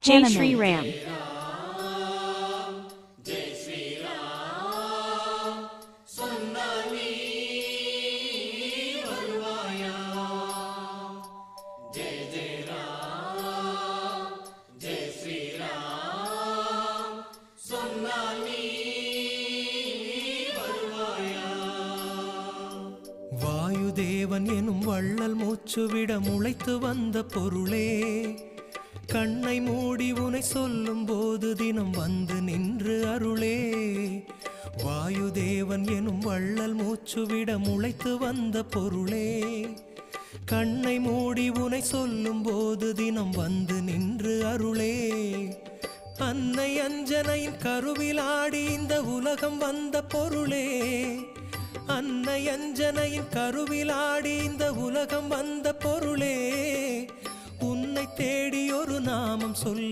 Jai Shri Ram. வாயுதேவன் எனும் வள்ளல் மூச்சுவிட முளைத்து வந்த பொருளே, கண்ணை மூடி உனை சொல்லும் போது தினம் வந்து நின்று அருளே. வாயுதேவன் எனும் வள்ளல் மூச்சுவிட முளைத்து வந்த பொருளே, கண்ணை மூடி உனை சொல்லும் போது தினம் வந்து நின்று அருளே. அன்னை அஞ்சனையின் கருவிலாடி இந்த உலகம் வந்த பொருளே, அன்னை அஞ்சனையின் கருவிலாடி இந்த உலகம் வந்த பொருளே, உன்னை தேடி ஒரு நாமம் சொல்.